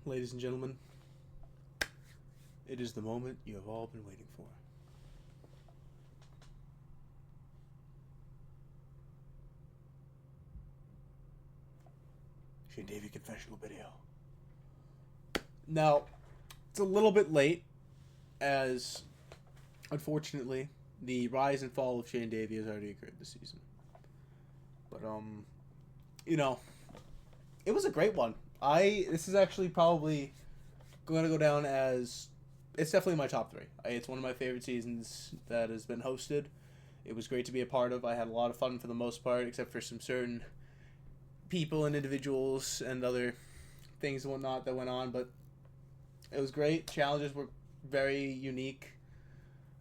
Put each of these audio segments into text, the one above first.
ladies and gentlemen. It is the moment you have all been waiting for. Shane Davey confessional video. Now, it's a little bit late, as unfortunately, the rise and fall of Shane Davey has already occurred this season. But it was a great one. This is actually probably going to go down as, it's definitely my top 3. It's one of my favorite seasons that has been hosted. It was great to be a part of. I had a lot of fun for the most part, except for some certain people and individuals and other things and whatnot that went on, but it was great. Challenges were very unique,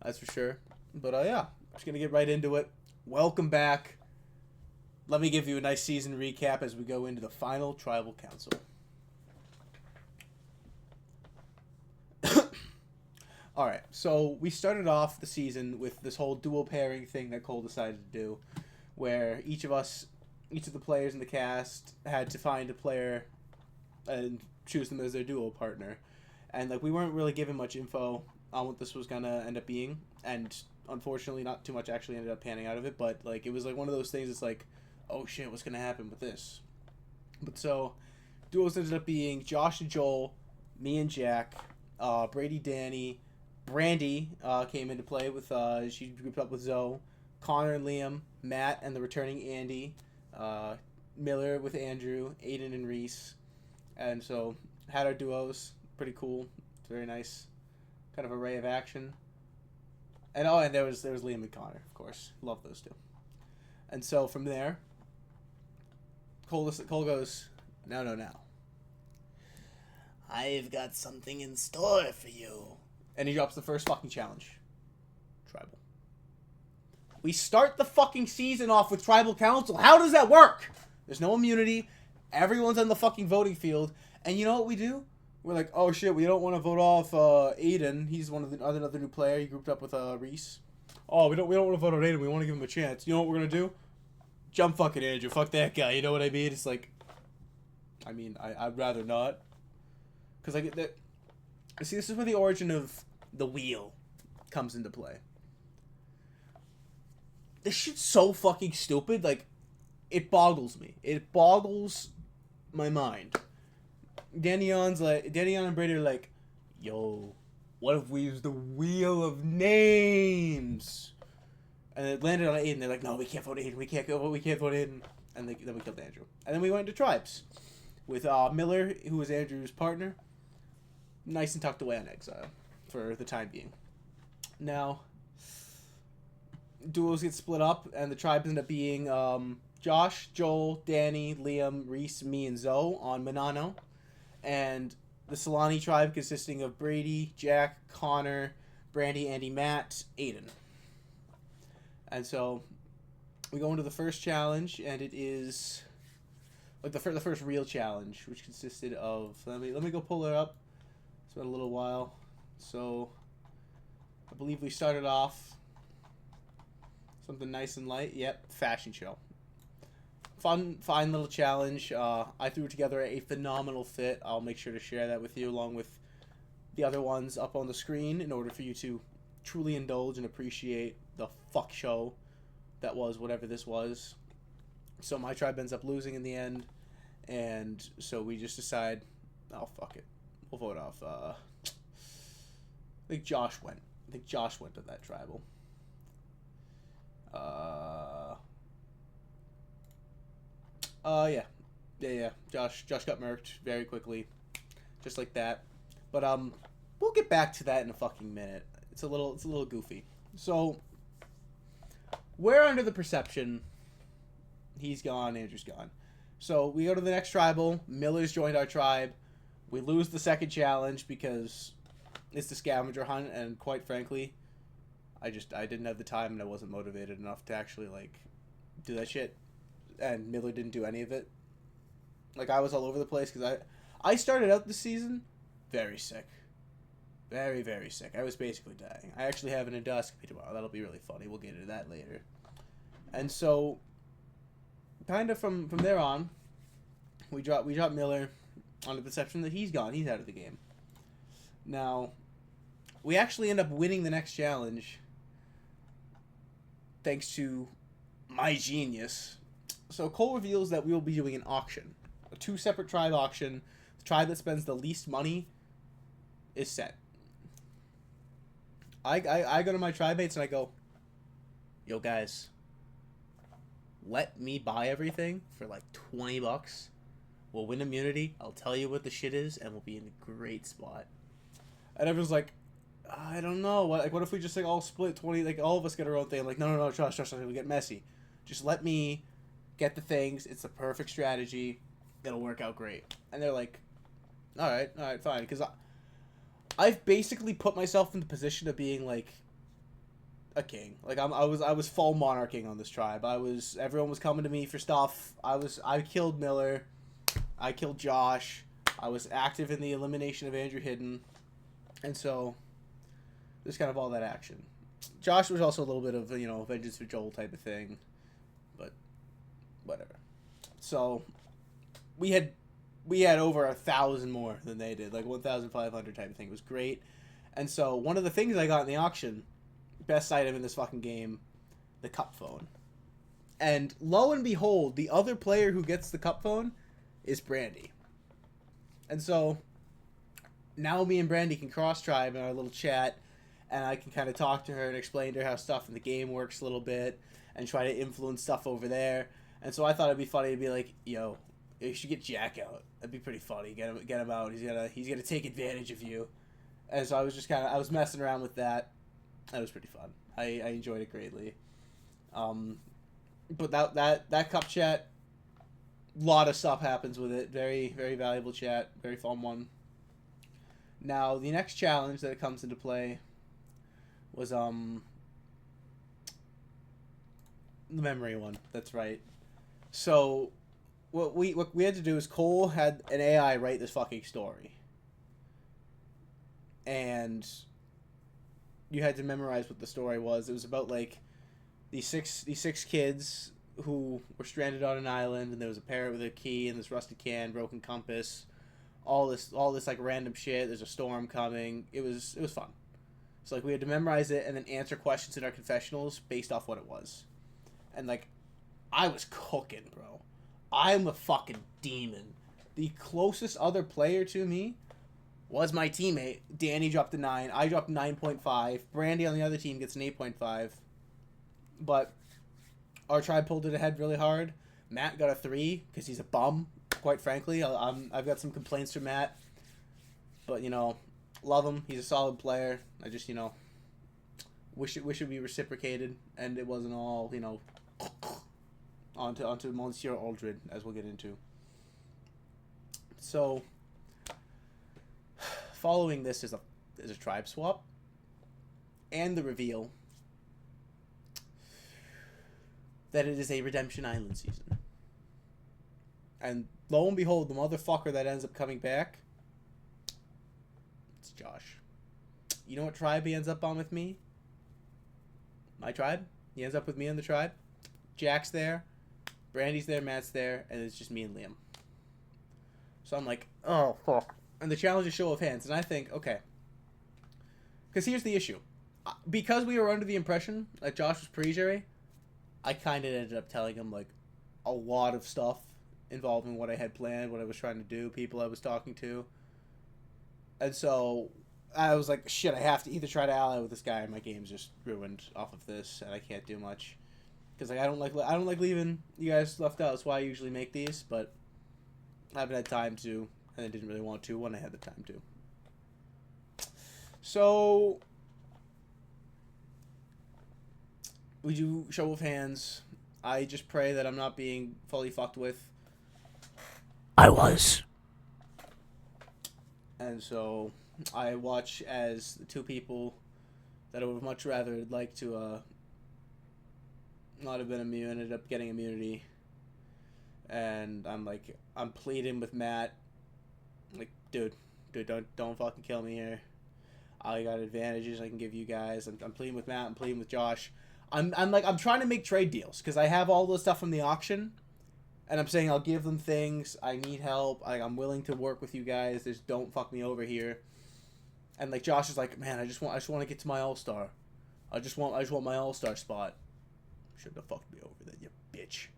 that's for sure. But I'm just going to get right into it. Welcome back. Let me give you a nice season recap as we go into the final Tribal Council. Alright, so we started off the season with this whole dual pairing thing that Cole decided to do, where each of the players in the cast had to find a player and choose them as their duo partner. And we weren't really given much info on what this was going to end up being, and unfortunately not too much actually ended up panning out of it, but it was one of those things. It's oh shit, what's going to happen with this? But so, duos ended up being Josh and Joel, me and Jack, Brady, Danny, Brandy came into play with, she grouped up with Zoe, Connor and Liam, Matt and the returning Andy, Miller with Andrew, Aiden and Reese, and so had our duos. Pretty cool. It's very nice kind of array of action. And there was Liam and Connor, of course. Love those two. And so from there, Cole goes, no. I've got something in store for you. And he drops the first fucking challenge. Tribal. We start the fucking season off with Tribal Council. How does that work? There's no immunity. Everyone's on the fucking voting field. And you know what we do? We're oh shit, we don't want to vote off Aiden. He's one of the another new player. He grouped up with Reese. Oh, we don't want to vote on Aiden. We want to give him a chance. You know what we're gonna do? Jump fucking Andrew. Fuck that guy. You know what I mean? It's I'd rather not. Because see, this is where the origin of the wheel comes into play. This shit's so fucking stupid. It boggles me. It boggles my mind. Danny and Brady are yo, what if we use the wheel of names? And it landed on Aiden. They're no, we can't vote Aiden. We can't vote Aiden. And then we killed Andrew. And then we went into tribes with Miller, who was Andrew's partner, nice and tucked away in exile for the time being. Now, duos get split up, and the tribes end up being Josh, Joel, Danny, Liam, Reese, me, and Zoe on Manano. And the Solani tribe consisting of Brady, Jack, Connor, Brandy, Andy, Matt, Aiden. And so we go into the first challenge, and it is the first real challenge, which consisted of, let me go pull it up. It's been a little while. So I believe we started off something nice and light. Yep, fashion show. Fine little challenge. I threw together a phenomenal fit. I'll make sure to share that with you along with the other ones up on the screen in order for you to truly indulge and appreciate the fuck show that was whatever this was. So my tribe ends up losing in the end, and so we just decide, oh fuck it, we'll vote off. I think Josh went to that tribal. Yeah. Josh got murked very quickly, just like that. But we'll get back to that in a fucking minute. It's a little goofy. So we're under the perception he's gone, Andrew's gone. So we go to the next tribal. Miller's joined our tribe. We lose the second challenge because it's the scavenger hunt, and quite frankly, I didn't have the time and I wasn't motivated enough to actually do that shit. And Miller didn't do any of it. I was all over the place because I started out the season very sick. Very, very sick. I was basically dying. I actually have an endoscopy tomorrow. That'll be really funny. We'll get into that later. And so, kind of from there on, we dropped Miller, on the perception that he's gone. He's out of the game. Now, we actually end up winning the next challenge thanks to my genius. So Cole reveals that we will be doing an auction. A 2 separate tribe auction. The tribe that spends the least money is set. I go to my tribe mates and I go, yo guys, let me buy everything for like $20. We'll win immunity. I'll tell you what the shit is, and we'll be in a great spot. And everyone's like, I don't know. What if we just like all split 20? Like all of us get our own thing. I'm like, no, trust. We get messy. Just let me get the things. It's the perfect strategy. It'll work out great. And they're like, all right, fine. Because I've basically put myself in the position of being like a king. Like I was full monarching on this tribe. Everyone was coming to me for stuff. I killed Miller. I killed Josh. I was active in the elimination of Andrew Hidden. And so there's kind of all that action. Josh was also a little bit of, vengeance for Joel type of thing. But whatever. So we had over 1,000 more than they did. Like 1,500 type of thing. It was great. And so one of the things I got in the auction, best item in this fucking game, the cup phone. And lo and behold, the other player who gets the cup phone is Brandy. And so now me and Brandy can cross-tribe in our little chat, and I can kind of talk to her and explain to her how stuff in the game works a little bit and try to influence stuff over there. And so I thought it'd be funny to be like, yo, you should get Jack out. That'd be pretty funny. Get him out. He's gonna take advantage of you. And so I was just I was messing around with that. That was pretty fun. I enjoyed it greatly. But that cup chat, lot of stuff happens with it. Very, very valuable chat. Very fun one. Now, the next challenge that comes into play was the memory one. That's right. So what we had to do is Cole had an AI write this fucking story. And you had to memorize what the story was. It was about like these six kids who were stranded on an island, and there was a parrot with a key and this rusted can, broken compass, all this like random shit. There's a storm coming. It was fun. So like we had to memorize it and then answer questions in our confessionals based off what it was. And like I was cooking, bro. I'm a fucking demon. The closest other player to me was my teammate. Danny dropped a 9. I dropped 9.5. Brandy on the other team gets an 8.5. But our tribe pulled it ahead really hard. Matt got a 3 because he's a bum, quite frankly. I've got some complaints for Matt. But, love him. He's a solid player. I just, wish it would be reciprocated and it wasn't all, onto Monsieur Aldred, as we'll get into. So following this is a tribe swap and the reveal that it is a Redemption Island season. And lo and behold, the motherfucker that ends up coming back, it's Josh. You know what tribe he ends up on with me? My tribe. He ends up with me on the tribe. Jack's there, Brandy's there, Matt's there, and it's just me and Liam. So I'm like, oh, fuck. And the challenge is show of hands. And I think, okay. Because here's the issue. Because we were under the impression that Josh was pre-jury, I kind of ended up telling him, like, a lot of stuff involving what I had planned, what I was trying to do, people I was talking to. And so I was like, shit, I have to either try to ally with this guy or my game's just ruined off of this, and I can't do much. Because like I don't like leaving you guys left out. That's why I usually make these, but I haven't had time to, and I didn't really want to when I had the time to. So we do show of hands. I just pray that I'm not being fully fucked with. I was. And so I watch as the two people that I would much rather like to not have been immune ended up getting immunity. And I'm pleading with Matt, like, dude, don't fucking kill me here. I got advantages I can give you guys. I'm pleading with Matt. I'm pleading with Josh. I'm trying to make trade deals because I have all the stuff from the auction, And I'm saying I'll give them things. I need help. I'm willing to work with you guys. Just don't fuck me over here. And like Josh is like, man, I just want to get to my All-Star. I just want my All-Star spot. Shouldn't have fucked me over then, you bitch.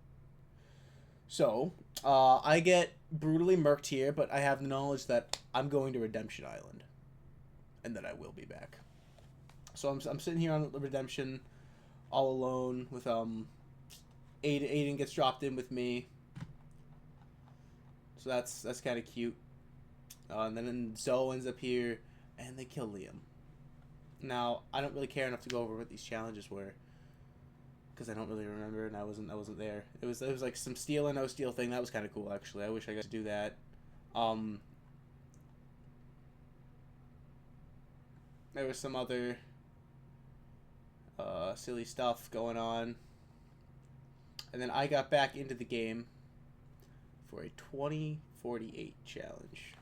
So, I get brutally murked here, but I have the knowledge that I'm going to Redemption Island, and that I will be back. So I'm sitting here on the Redemption, all alone with Aiden. Aiden gets dropped in with me. So that's kind of cute. And then Zoe ends up here, and they kill Liam. Now I don't really care enough to go over what these challenges were, because I don't really remember, and I wasn't there. It was like some steal or no steal thing. That was kind of cool, actually. I wish I got to do that. There was some other silly stuff going on, and then I got back into the game for a 2048 challenge.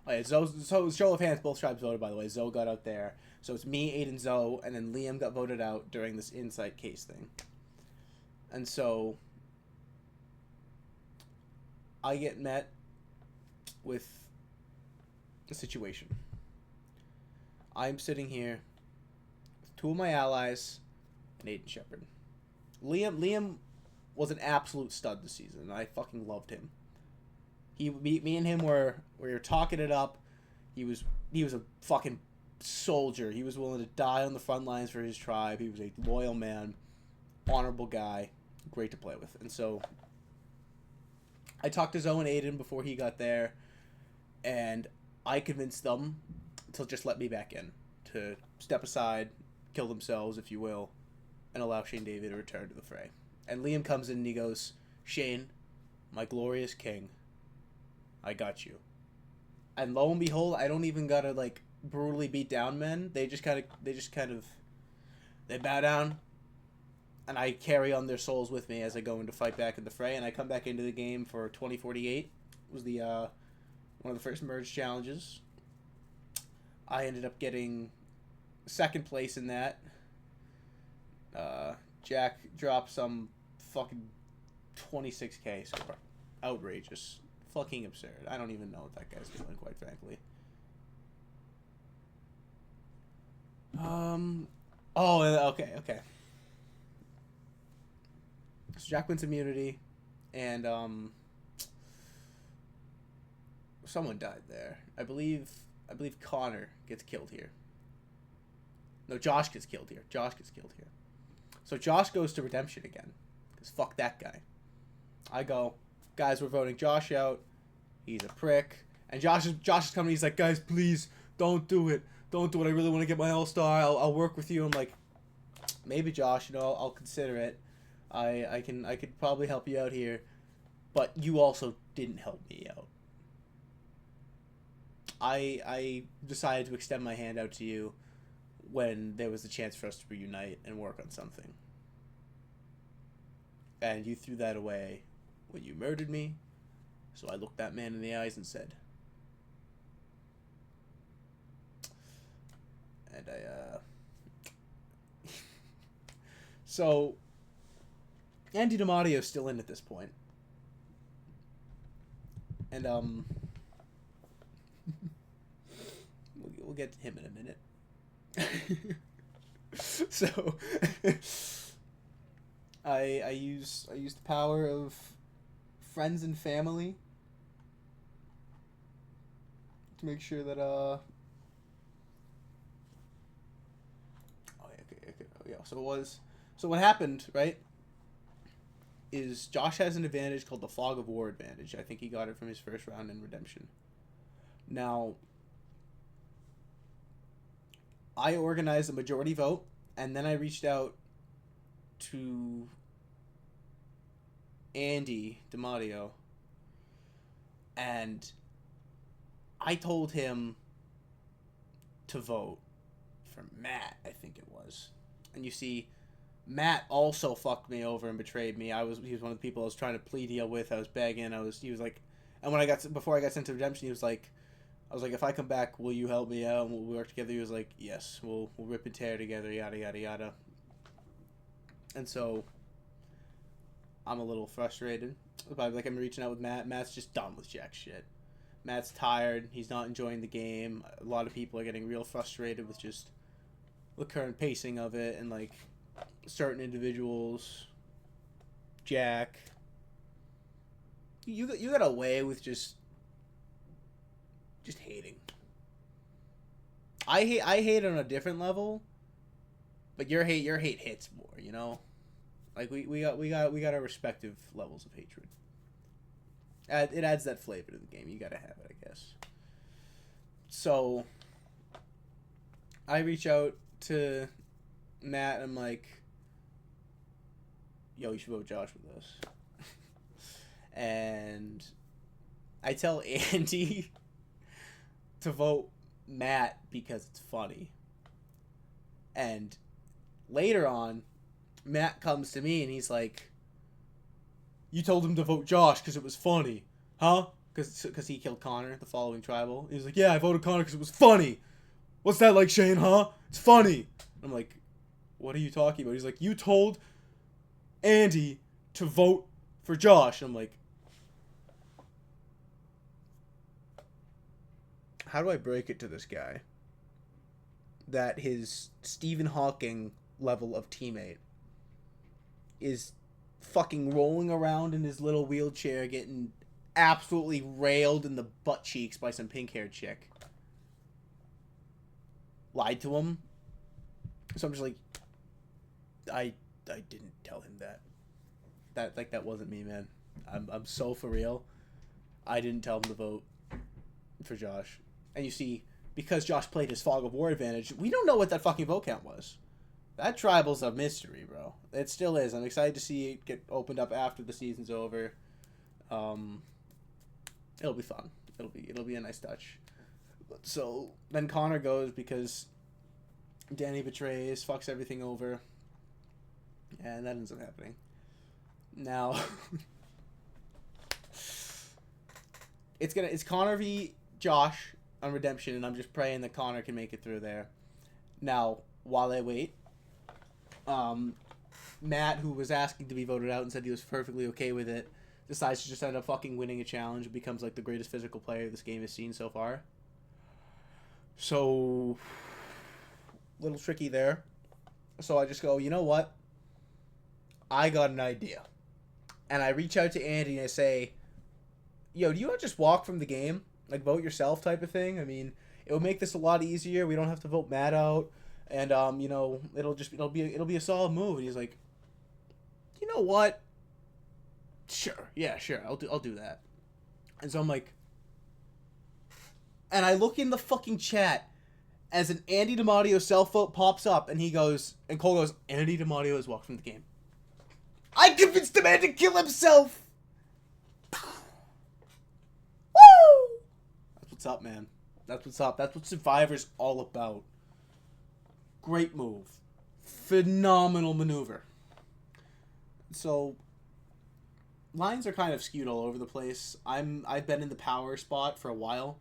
Oh yeah, so show of hands, both tribes voted, by the way. Zoe got out there. So it's me, Aiden, Zoe, and then Liam got voted out during this insight case thing. And so I get met with a situation. I'm sitting here with two of my allies and Aiden Shepard. Liam was an absolute stud this season. I fucking loved him. Me and him were talking it up. He was a fucking soldier. He was willing to die on the front lines for his tribe. He was a loyal man, honorable guy, great to play with. And so I talked to Zoe and Aiden before he got there, and I convinced them to just let me back in, to step aside, kill themselves, if you will, and allow Shane David to return to the fray. And Liam comes in and he goes, Shane, my glorious king, I got you. And lo and behold, I don't even gotta like brutally beat down men. They bow down, and I carry on their souls with me as I go into fight back in the fray. And I come back into the game for 2048. It was the one of the first merge challenges. I ended up getting second place in that. Jack dropped some fucking 26k score. Outrageous. Fucking absurd. I don't even know what that guy's doing, quite frankly. Oh, okay. So Jack wins immunity, and someone died there. I believe Connor gets killed here. No, Josh gets killed here. So Josh goes to Redemption again, because fuck that guy. I go, guys, we're voting Josh out. He's a prick. And Josh is coming. He's like, guys, please don't do it. Don't do it. I really want to get my All-Star. I'll work with you. I'm like, maybe Josh. I'll consider it. I could probably help you out here, but you also didn't help me out. I decided to extend my hand out to you when there was a chance for us to reunite and work on something. And you threw that away when you murdered me. So I looked that man in the eyes and said, and so Andy DiMattio's still in at this point. And we'll get to him in a minute. So I use the power of friends and family to make sure that so what happened, right, is Josh has an advantage called the Fog of War advantage. I think he got it from his first round in Redemption. Now, I organized a majority vote, and then I reached out to Andy DiMattio, and I told him to vote for Matt, I think it was. And you see, Matt also fucked me over and betrayed me. He was one of the people I was trying to plea deal with. I was begging. He was like, and when before I got sent to Redemption, he was like, I was like, if I come back, will you help me out and we'll work together? He was like, yes, we'll rip and tear together, yada yada yada. And so I'm a little frustrated. But like I'm reaching out with Matt. Matt's just done with jack shit. Matt's tired. He's not enjoying the game. A lot of people are getting real frustrated with just the current pacing of it and like certain individuals. Jack. You got away with just hating. I hate on a different level, but your hate hits more, you know? Like we got our respective levels of hatred. It adds that flavor to the game. You gotta have it, I guess. So I reach out to Matt and I'm like, yo, you should vote Josh with us. And I tell Andy to vote Matt because it's funny. And later on, Matt comes to me and he's like, you told him to vote Josh because it was funny, huh? Because he killed Connor, the following tribal. He's like, yeah, I voted Connor because it was funny. What's that like, Shane, huh? It's funny. I'm like, what are you talking about? He's like, you told Andy to vote for Josh. I'm like, how do I break it to this guy that his Stephen Hawking level of teammate is fucking rolling around in his little wheelchair getting absolutely railed in the butt cheeks by some pink-haired chick? Lied to him. So I'm just like, I didn't tell him that. That wasn't me, man. I'm so for real. I didn't tell him to vote for Josh. And you see, because Josh played his Fog of War advantage, we don't know what that fucking vote count was. That tribal's a mystery, bro. It still is. I'm excited to see it get opened up after the season's over. It'll be fun. It'll be a nice touch. So then Connor goes because Danny betrays, fucks everything over, and that ends up happening. Now it's Connor v Josh on Redemption, and I'm just praying that Connor can make it through there. Now, while I wait, Matt, who was asking to be voted out and said he was perfectly okay with it, decides to just end up fucking winning a challenge and becomes like the greatest physical player this game has seen so far. So, little tricky there. So I just go, you know what? I got an idea. And I reach out to Andy and I say, yo, do you want to just walk from the game? Like, vote yourself type of thing? I mean, it would make this a lot easier. We don't have to vote Matt out. And, you know, it'll be a solid move. And he's like, you know what? Sure. Yeah, sure. I'll do that. And so I'm like, and I look in the fucking chat as an Andy DiMatteo self-vote pops up, and he goes, and Cole goes, Andy DiMatteo has walked from the game. I convinced the man to kill himself! Woo! That's what's up, man. That's what's up. That's what Survivor's all about. Great move. Phenomenal maneuver. So, lines are kind of skewed all over the place. I've been in the power spot for a while,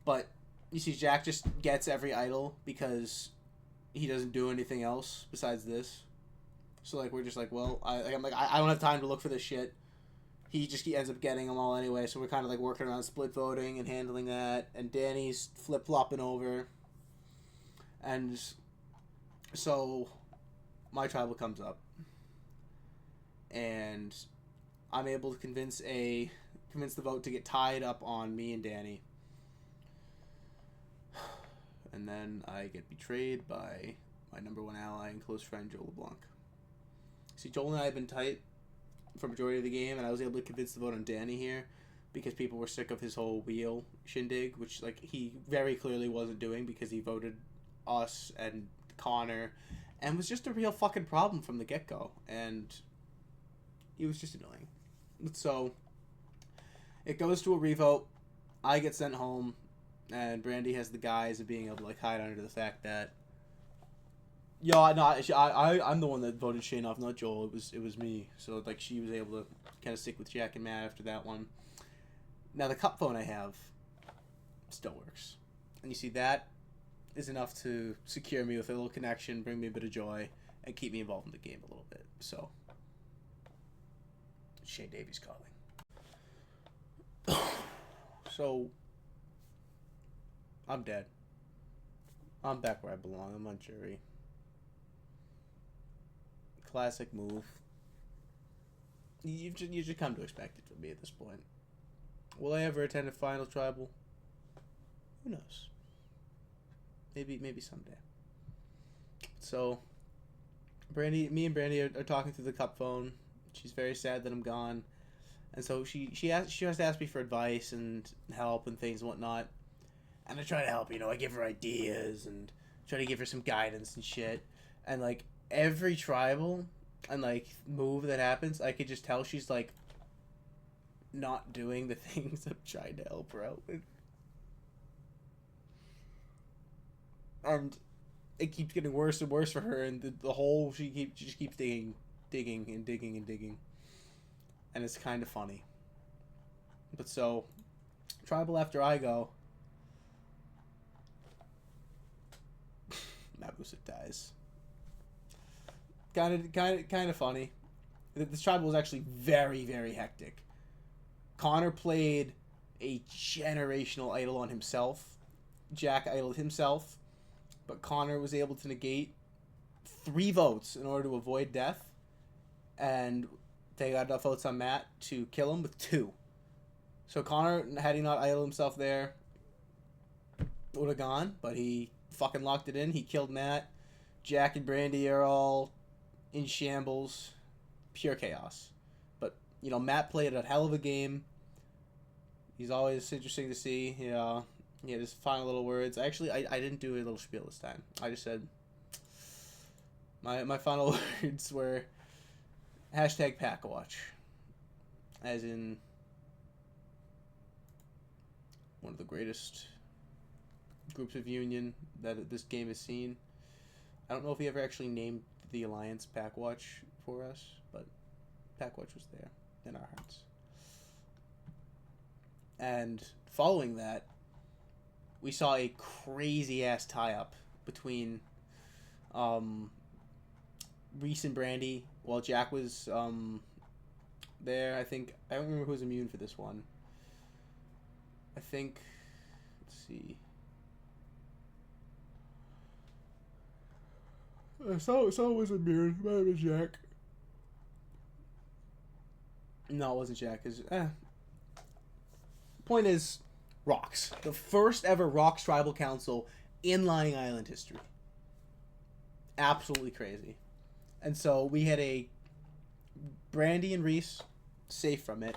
but you see Jack just gets every idol because he doesn't do anything else besides this. So like we're just like, well, I don't have time to look for this shit. He ends up getting them all anyway, so we're kind of like working around split voting and handling that, and Danny's flip-flopping over. And so my tribal comes up, and I'm able to convince the vote to get tied up on me and Danny. And then I get betrayed by my number one ally and close friend, Joel LeBlanc. See, Joel and I have been tight for majority of the game, and I was able to convince the vote on Danny here because people were sick of his whole wheel shindig, which like he very clearly wasn't doing because he voted us and Connor and was just a real fucking problem from the get-go, and he was just annoying. So it goes to a revote. I get sent home, and Brandy has the guise of being able to like hide under the fact that I'm the one that voted Shane off, not Joel. It was me. So like she was able to kind of stick with Jack and Matt after that one. Now the cup phone I have still works, and you see that is enough to secure me with a little connection, bring me a bit of joy, and keep me involved in the game a little bit. So Shane Davies calling. So, I'm dead. I'm back where I belong. I'm on jury. Classic move. You just come to expect it from me at this point. Will I ever attend a final tribal? Who knows? Maybe someday. So, me and Brandy are talking through the cup phone. She's very sad that I'm gone, and so she has to ask me for advice and help and things and whatnot. And I try to help. I give her ideas and try to give her some guidance and shit. And like every tribal and like move that happens, I could just tell she's like not doing the things I'm trying to help her out with. And it keeps getting worse and worse for her, and the hole she just keeps digging and digging and digging, and it's kind of funny. But so, tribal after I go, Mabusa dies. Kind of funny. This tribal was actually very, very hectic. Connor played a generational idol on himself. Jack idoled himself. But Connor was able to negate 3 votes in order to avoid death. And they got enough votes on Matt to kill him with 2. So Connor, had he not idoled himself there, would have gone. But he fucking locked it in. He killed Matt. Jack and Brandy are all in shambles. Pure chaos. But, Matt played a hell of a game. He's always interesting to see. Yeah, his final little words. Actually, I didn't do a little spiel this time. I just said, my final words were #PackWatch. As in, one of the greatest groups of union that this game has seen. I don't know if he ever actually named the Alliance PackWatch for us, but PackWatch was there in our hearts. And following that, we saw a crazy ass tie up between Reese and Brandy while Jack was there. I don't remember who was immune for this one. Let's see. Someone was immune. Might have been Jack. No, it wasn't Jack. Point is, Rocks. The first ever Rocks Tribal Council in Lying Island history. Absolutely crazy. And so we had a Brandy and Reese safe from it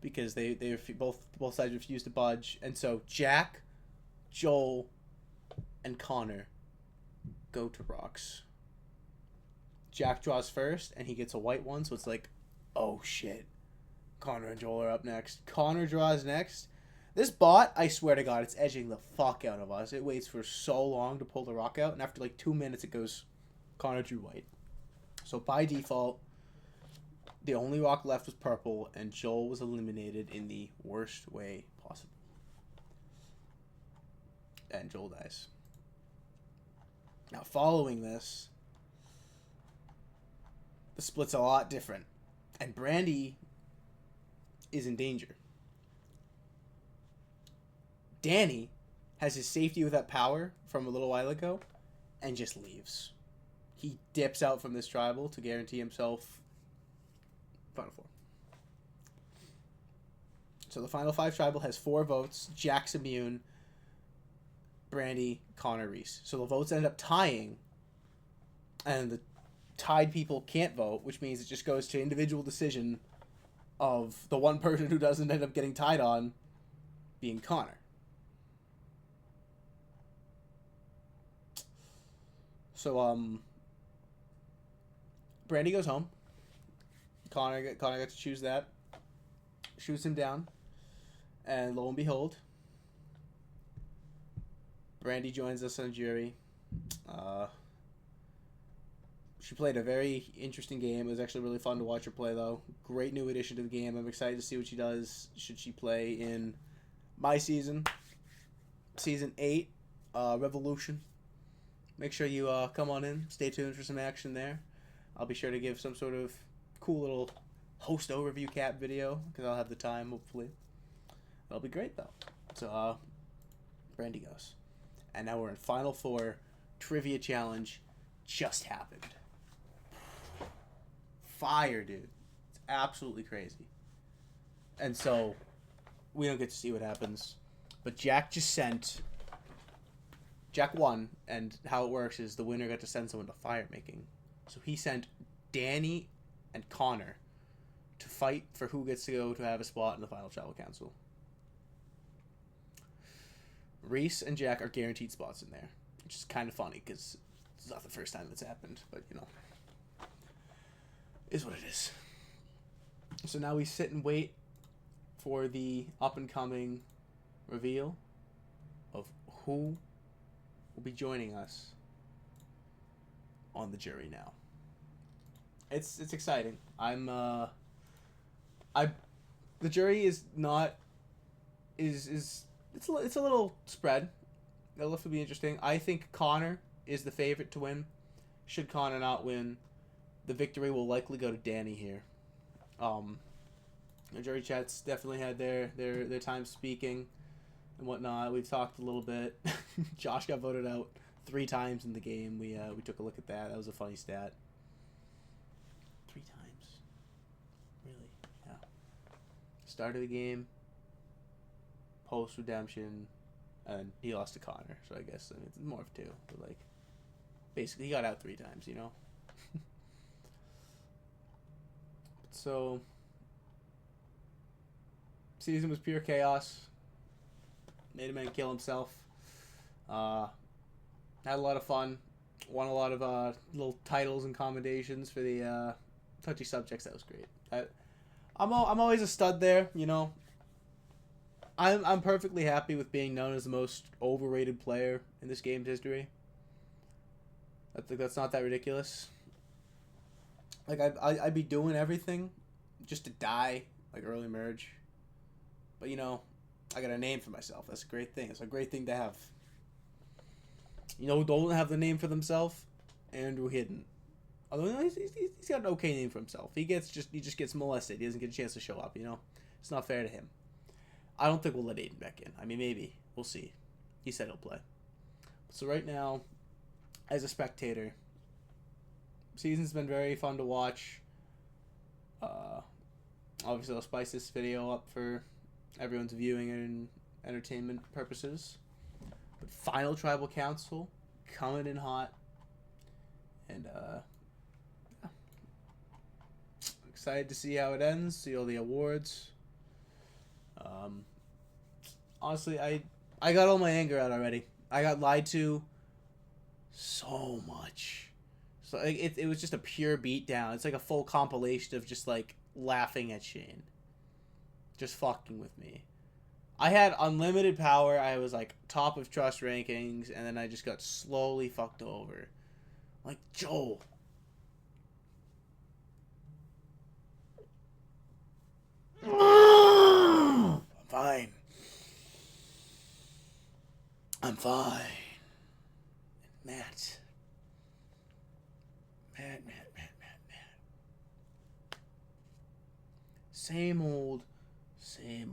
because they both sides refused to budge. And so Jack, Joel, and Connor go to Rocks. Jack draws first, and he gets a white one, so it's like, oh shit. Connor and Joel are up next. Connor draws next. This bot, I swear to God, it's edging the fuck out of us. It waits for so long to pull the rock out, and after like 2 minutes, it goes, Connor drew white. So by default, the only rock left was purple, and Joel was eliminated in the worst way possible. And Joel dies. Now, following this, the split's a lot different. And Brandy is in danger. Danny has his safety without power from a little while ago and just leaves. He dips out from this tribal to guarantee himself Final Four. So the Final 5 tribal has 4 votes. Jack's immune. Brandy, Connor, Reese. So the votes end up tying, and the tied people can't vote, which means it just goes to individual decision of the one person who doesn't end up getting tied on being Connor. So, Brandy goes home. Connor got to choose that. Shoots him down. And lo and behold, Brandy joins us on jury. She played a very interesting game. It was actually really fun to watch her play, though. Great new addition to the game. I'm excited to see what she does. Should she play in my season, Season 8, Revolution. Make sure you come on in. Stay tuned for some action there. I'll be sure to give some sort of cool little host overview cap video because I'll have the time, hopefully. That'll be great, though. So, Brandy goes. And now we're in Final Four. Trivia challenge just happened. Fire, dude. It's absolutely crazy. And so, we don't get to see what happens. But Jack won, and how it works is the winner got to send someone to fire making. So he sent Danny and Connor to fight for who gets to go to have a spot in the Final Tribal Council. Reese and Jack are guaranteed spots in there, which is kind of funny because it's not the first time that's happened, but you know, is what it is. So now we sit and wait for the up and coming reveal of who will be joining us on the jury now. It's exciting. The jury is not it's a little spread. It'll have to be interesting. I think Connor is the favorite to win. Should Connor not win, the victory will likely go to Danny here. The jury chats definitely had their time speaking and whatnot. We've talked a little bit. Josh got voted out 3 times in the game. We took a look at that. That was a funny stat. 3 times. Really? Yeah. Start of the game, post redemption, and he lost to Connor. So I guess it's more of 2. But like, basically, he got out 3 times. You know. So, season was pure chaos. Made a man kill himself. Had a lot of fun. Won a lot of little titles and commendations for the touchy subjects. That was great. I'm always a stud there, you know. I'm perfectly happy with being known as the most overrated player in this game's history. I think that's not that ridiculous. Like I'd be doing everything just to die, like early merge. But you know, I got a name for myself. That's a great thing. It's a great thing to have. You know who don't have the name for themselves? Andrew Hidden. Although he's got an okay name for himself. He just gets molested. He doesn't get a chance to show up, you know? It's not fair to him. I don't think we'll let Aiden back in. I mean, maybe. We'll see. He said he'll play. So right now, as a spectator, season's been very fun to watch. Obviously, I'll spice this video up for everyone's viewing and entertainment purposes. But Final Tribal Council coming in hot. And yeah. Excited to see how it ends, see all the awards. Honestly, I got all my anger out already. I got lied to so much. So it was just a pure beatdown. It's like a full compilation of just like laughing at Shane. Just fucking with me. I had unlimited power. I was like top of trust rankings, and then I just got slowly fucked over. Like, Joel. I'm fine. I'm fine. Matt. Same old Shane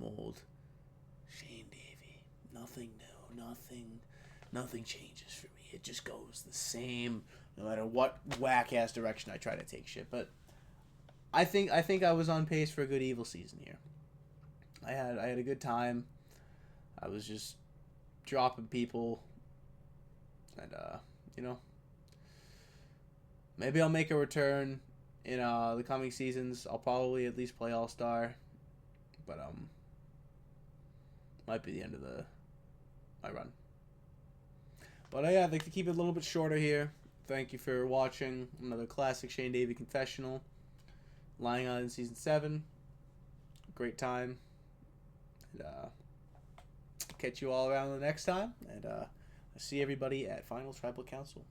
Davey. Nothing new. Nothing changes for me. It just goes the same no matter what whack-ass direction I try to take shit. But I think I was on pace for a good evil season here. I had a good time. I was just dropping people. And, you know, maybe I'll make a return in the coming seasons. I'll probably at least play All-Star. But, might be the end of my run. But, yeah, I'd like to keep it a little bit shorter here. Thank you for watching another classic Shane Davey confessional. Lying on in Season 7. Great time. And, catch you all around the next time. And, I'll see everybody at Final Tribal Council.